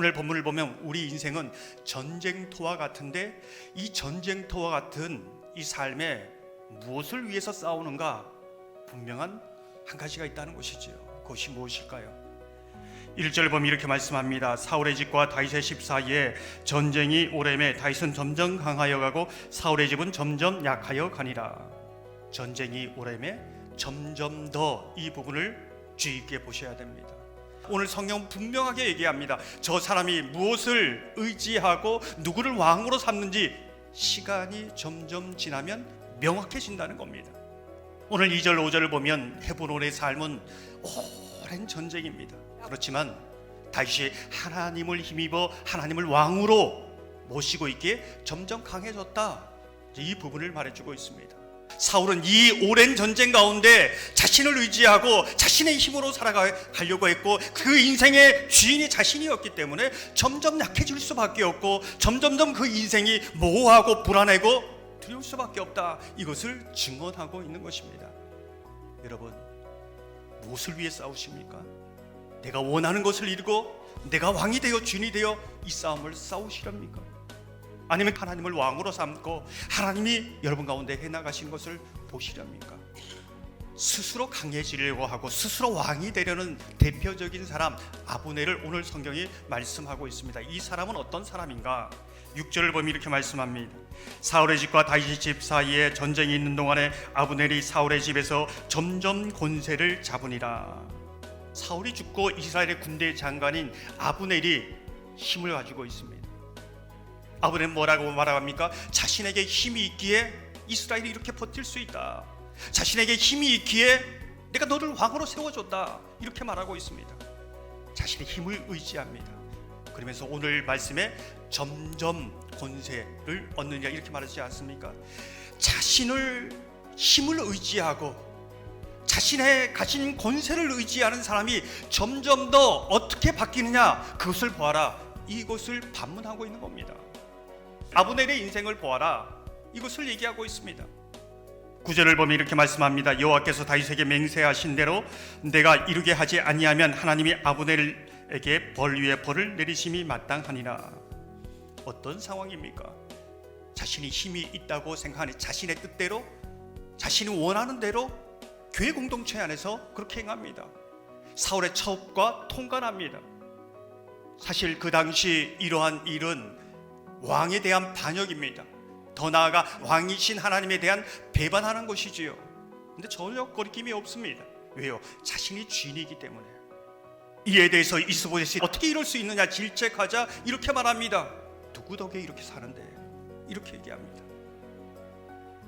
오늘 본문을 보면 우리 인생은 전쟁터와 같은데 이 전쟁터와 같은 이 삶에 무엇을 위해서 싸우는가 분명한 한 가지가 있다는 것이지요. 그것이 무엇일까요? 1절 보면 이렇게 말씀합니다. 사울의 집과 다윗의 집 사이에 전쟁이 오래매 다윗은 점점 강하여 가고 사울의 집은 점점 약하여 가니라. 전쟁이 오래매 점점 더 이 부분을 주의 있게 보셔야 됩니다. 오늘 성경은 분명하게 얘기합니다. 저 사람이 무엇을 의지하고 누구를 왕으로 삼는지 시간이 점점 지나면 명확해진다는 겁니다. 오늘 2절 5절을 보면 헤브론의 삶은 오랜 전쟁입니다. 그렇지만 다윗이 하나님을 힘입어 하나님을 왕으로 모시고 있기에 점점 강해졌다. 이 부분을 말해주고 있습니다. 사울은 이 오랜 전쟁 가운데 자신을 의지하고 자신의 힘으로 살아가려고 했고 그 인생의 주인이 자신이었기 때문에 점점 약해질 수밖에 없고 점점점 그 인생이 모호하고 불안하고 두려울 수밖에 없다. 이것을 증언하고 있는 것입니다. 여러분, 무엇을 위해 싸우십니까? 내가 원하는 것을 이루고 내가 왕이 되어 주인이 되어 이 싸움을 싸우시렵니까? 아니면 하나님을 왕으로 삼고 하나님이 여러분 가운데 해나가신 것을 보시렵니까? 스스로 강해지려고 하고 스스로 왕이 되려는 대표적인 사람 아브넬을 오늘 성경이 말씀하고 있습니다. 이 사람은 어떤 사람인가? 6절을 보면 이렇게 말씀합니다. 사울의 집과 다윗의 집 사이에 전쟁이 있는 동안에 아브넬이 사울의 집에서 점점 권세를 잡으니라. 사울이 죽고 이스라엘의 군대 장관인 아브넬이 힘을 가지고 있습니다. 아브넬은 뭐라고 말합니까? 자신에게 힘이 있기에 이스라엘이 이렇게 버틸 수 있다. 자신에게 힘이 있기에 내가 너를 왕으로 세워줬다. 이렇게 말하고 있습니다. 자신의 힘을 의지합니다. 그러면서 오늘 말씀에 점점 권세를 얻느냐 이렇게 말하지 않습니까? 자신을 힘을 의지하고 자신의 가진 권세를 의지하는 사람이 점점 더 어떻게 바뀌느냐 그것을 보아라. 이것을 반문하고 있는 겁니다. 아브넬의 인생을 보아라. 이것을 얘기하고 있습니다. 9절을 보면 이렇게 말씀합니다. 여호와께서 다윗에게 맹세하신 대로 내가 이루게 하지 아니하면 하나님이 아브넬에게 벌 위에 벌을 내리심이 마땅하니라. 어떤 상황입니까? 자신이 힘이 있다고 생각하는 자신의 뜻대로 자신이 원하는 대로 교회 공동체 안에서 그렇게 행합니다. 사울의 첩과 통관합니다. 사실 그 당시 이러한 일은 왕에 대한 반역입니다. 더 나아가 왕이신 하나님에 대한 배반하는 것이지요. 근데 전혀 거리낌이 없습니다. 왜요? 자신이 주인이기 때문에. 이에 대해서 이스보셋이 어떻게 이럴 수 있느냐 질책하자 이렇게 말합니다. 누구 덕에 이렇게 사는데? 이렇게 얘기합니다.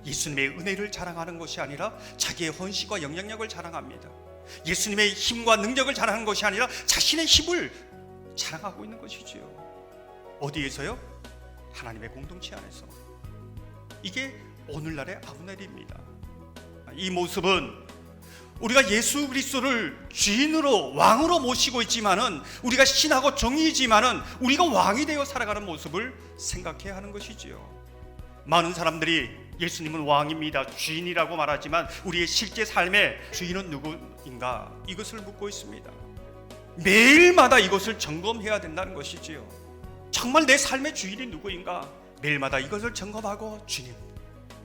예수님의 은혜를 자랑하는 것이 아니라 자기의 헌신과 영향력을 자랑합니다. 예수님의 힘과 능력을 자랑하는 것이 아니라 자신의 힘을 자랑하고 있는 것이지요. 어디에서요? 하나님의 공동체 안에서. 이게 오늘날의 아브넬입니다. 이 모습은 우리가 예수 그리스도를 주인으로 왕으로 모시고 있지만은 우리가 신하고 종이지만은 우리가 왕이 되어 살아가는 모습을 생각해야 하는 것이지요. 많은 사람들이 예수님은 왕입니다, 주인이라고 말하지만 우리의 실제 삶의 주인은 누구인가 이것을 묻고 있습니다. 매일마다 이것을 점검해야 된다는 것이지요. 정말 내 삶의 주인이 누구인가 매일마다 이것을 점검하고 주님,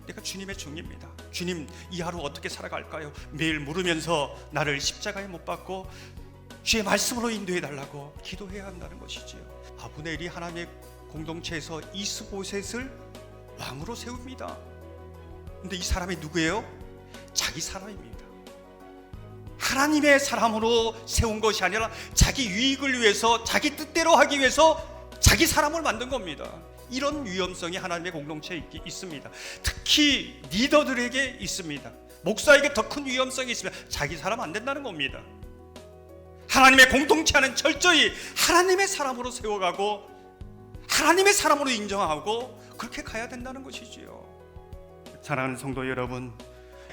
내가 주님의 종입니다. 주님, 이 하루 어떻게 살아갈까요? 매일 물으면서 나를 십자가에 못 박고 주의 말씀으로 인도해 달라고 기도해야 한다는 것이지요. 아브넬이 하나님의 공동체에서 이스보셋을 왕으로 세웁니다. 근데 이 사람이 누구예요? 자기 사람입니다. 하나님의 사람으로 세운 것이 아니라 자기 유익을 위해서 자기 뜻대로 하기 위해서 자기 사람을 만든 겁니다. 이런 위험성이 하나님의 공동체에 있습니다. 특히 리더들에게 있습니다. 목사에게 더 큰 위험성이 있습니다. 자기 사람 안 된다는 겁니다. 하나님의 공동체는 철저히 하나님의 사람으로 세워가고 하나님의 사람으로 인정하고 그렇게 가야 된다는 것이지요. 사랑하는 성도 여러분,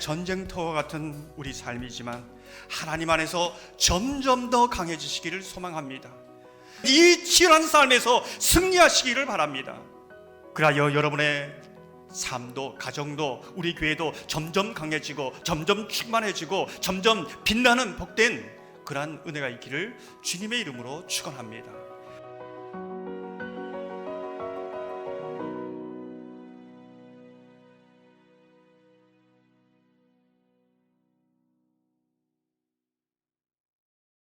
전쟁터와 같은 우리 삶이지만 하나님 안에서 점점 더 강해지시기를 소망합니다. 이 치열한 삶에서 승리하시기를 바랍니다. 그리하여 여러분의 삶도 가정도 우리 교회도 점점 강해지고 점점 충만해지고 점점 빛나는 복된 그러한 은혜가 있기를 주님의 이름으로 축원합니다.